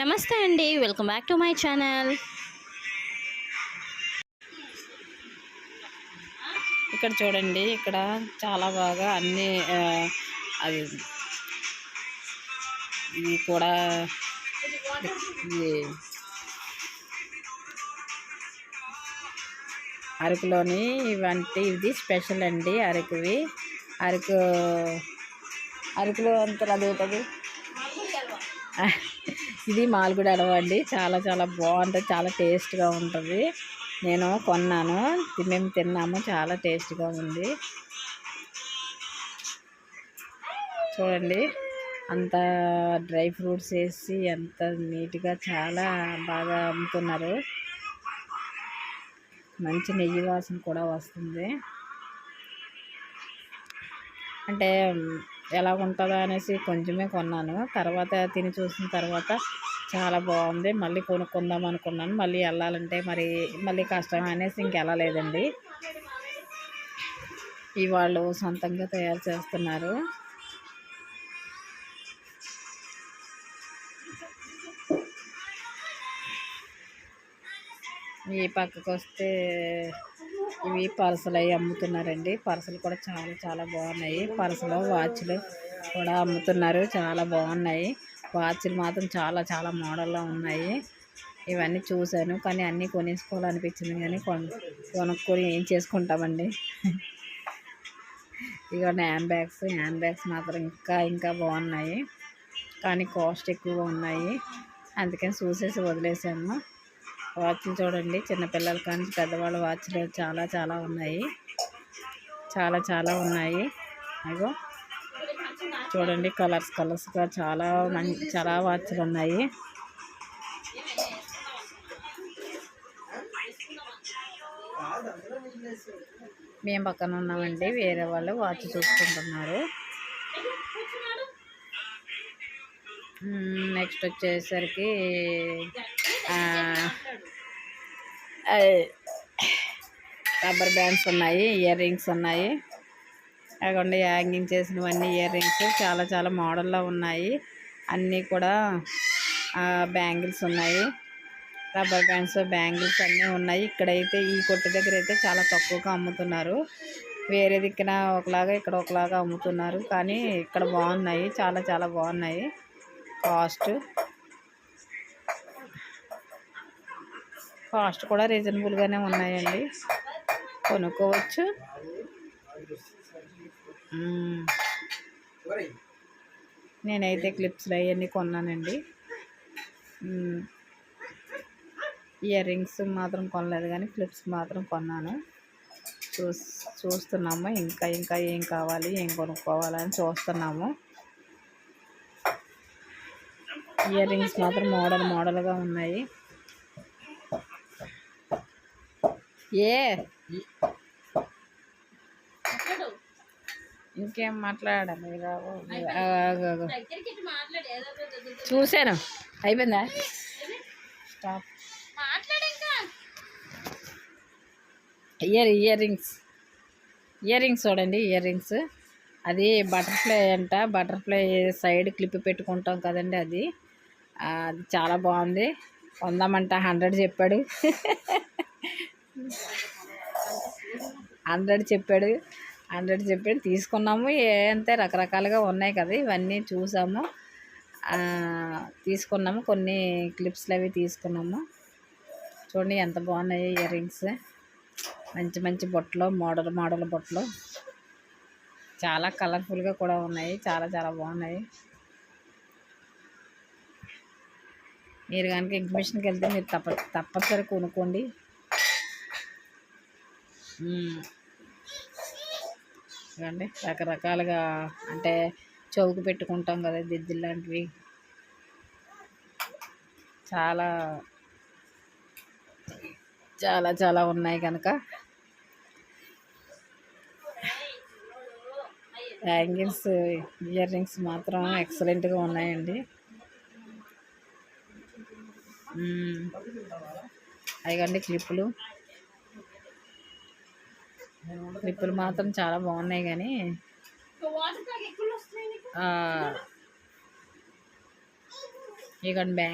నమస్తే అండి, welcome back to my channel. ఇక్కడ చూడండి, ఇక్కడ చాలా బాగా అన్నీ అది ఇది కూడా ఇది అరకులోని ఇవంటి ఇది స్పెషల్ అండి. అరకులో అంతా అదేంటది, ఇది మాల్గుడి అడవ అండి. చాలా చాలా బాగుంటుంది, చాలా టేస్ట్గా ఉంటుంది. నేను కొన్నాను, మేము తిన్నాము, చాలా టేస్ట్గా ఉంది. చూడండి, అంత డ్రై ఫ్రూట్స్ వేసి ఎంత నీట్గా చాలా బాగా అమ్ముతున్నారు. మంచి నెయ్యి వాసన కూడా వస్తుంది. అంటే ఎలా ఉంటుందో అనేసి కొంచెమే కొన్నాను. తర్వాత తిని చూసిన తర్వాత చాలా బాగుంది. మళ్ళీ కొనుక్కుందాం అనుకున్నాను. మళ్ళీ వెళ్ళాలంటే మళ్ళీ కష్టం అనేసి ఇంకెళ్ళలేదండి. ఇవాళ్ళు సొంతంగా తయారు చేస్తున్నారు. ఈ పక్కకు వస్తే ఇవి పర్సులు అవి అమ్ముతున్నారండి. పర్సులు కూడా చాలా చాలా బాగున్నాయి. పర్సులు వాచ్లు కూడా అమ్ముతున్నారు, చాలా బాగున్నాయి. వాచ్లు మాత్రం చాలా చాలా మోడల్లో ఉన్నాయి. ఇవన్నీ చూశాను, కానీ అన్నీ కొనేసుకోవాలనిపించింది, కానీ కొనుక్కొని ఏం చేసుకుంటామండి. ఇవన్నీ హ్యాండ్ బ్యాగ్స్ మాత్రం ఇంకా బాగున్నాయి, కానీ కాస్ట్ ఎక్కువగా ఉన్నాయి. అందుకని చూసేసి వదిలేసాము. వాచ్లు చూడండి, చిన్నపిల్లల కానీ పెద్దవాళ్ళ వాచ్లు చాలా చాలా ఉన్నాయి, చాలా చాలా ఉన్నాయి. అగో చూడండి, కలర్స్గా చాలా వాచ్లు ఉన్నాయి. మేము పక్కన ఉన్నామండి, వేరే వాళ్ళు వాచ్ చూసుకుంటున్నారు. నెక్స్ట్ వచ్చేసరికి రబ్బర్ బ్యాండ్స్ ఉన్నాయి, ఇయర్ రింగ్స్ ఉన్నాయి. అక్కడ హ్యాంగింగ్ చేసినవన్నీ ఇయర్ రింగ్స్ చాలా చాలా మోడల్లో ఉన్నాయి. అన్నీ కూడా బ్యాంగిల్స్ ఉన్నాయి, రబ్బర్ బ్యాండ్స్, బ్యాంగిల్స్ అన్నీ ఉన్నాయి. ఇక్కడైతే ఈ కొట్టు దగ్గర అయితే చాలా తక్కువగా అమ్ముతున్నారు. వేరే దిక్కున ఒకలాగా ఇక్కడ ఒకలాగా అమ్ముతున్నారు, కానీ ఇక్కడ బాగున్నాయి, చాలా చాలా బాగున్నాయి. కాస్ట్ కూడా రీజనబుల్గానే ఉన్నాయండి, కొనుక్కోవచ్చు. నేనైతే క్లిప్స్లు అవన్నీ కొన్నానండి. ఇయర్ రింగ్స్ మాత్రం కొనలేదు, కానీ క్లిప్స్ మాత్రం కొన్నాను. చూస్తున్నాము, ఇంకా ఏం కావాలి, ఏం కొనుక్కోవాలని చూస్తున్నాము. ఇయర్ రింగ్స్ మాత్రం మోడల్గా ఉన్నాయి. ఇంకేం మాట్లాడాలి, చూశాను, అయిపోయిందా, స్టాప్. ఇయర్ రింగ్స్ చూడండి, ఇయర్ రింగ్స్ అది బటర్ఫ్లై అంట. బటర్ఫ్లై సైడ్ క్లిప్ పెట్టుకుంటాం కదండి, అది చాలా బాగుంది. కొందామంట 100 చెప్పాడు. 100 చెప్పాడు, తీసుకున్నాము. అంతే రకరకాలుగా ఉన్నాయి కదా, ఇవన్నీ చూసాము, తీసుకున్నాము. కొన్ని క్లిప్స్లు అవి తీసుకున్నాము. చూడండి ఎంత బాగున్నాయి ఇయర్ రింగ్స్, మంచి మంచి బొట్టలు, మోడల్ బొట్టలు, చాలా కలర్ఫుల్గా కూడా ఉన్నాయి, చాలా చాలా బాగున్నాయి. మీరు కనుక ఎగ్జిబిషన్కి వెళ్తే మీరు తప్పనిసరి కొనుక్కోండి. చూడండి, రకరకాలుగా, అంటే చౌకు పెట్టుకుంటాం కదా, దిద్దులు లాంటివి చాలా చాలా చాలా ఉన్నాయి కనుక. బ్యాంగిల్స్, ఇయర్ రింగ్స్ మాత్రం ఎక్సలెంట్గా ఉన్నాయండి. అదిగండి క్లిప్పులు మాత్రం చాలా బాగున్నాయి, కానీ ఇక బ్యాంక్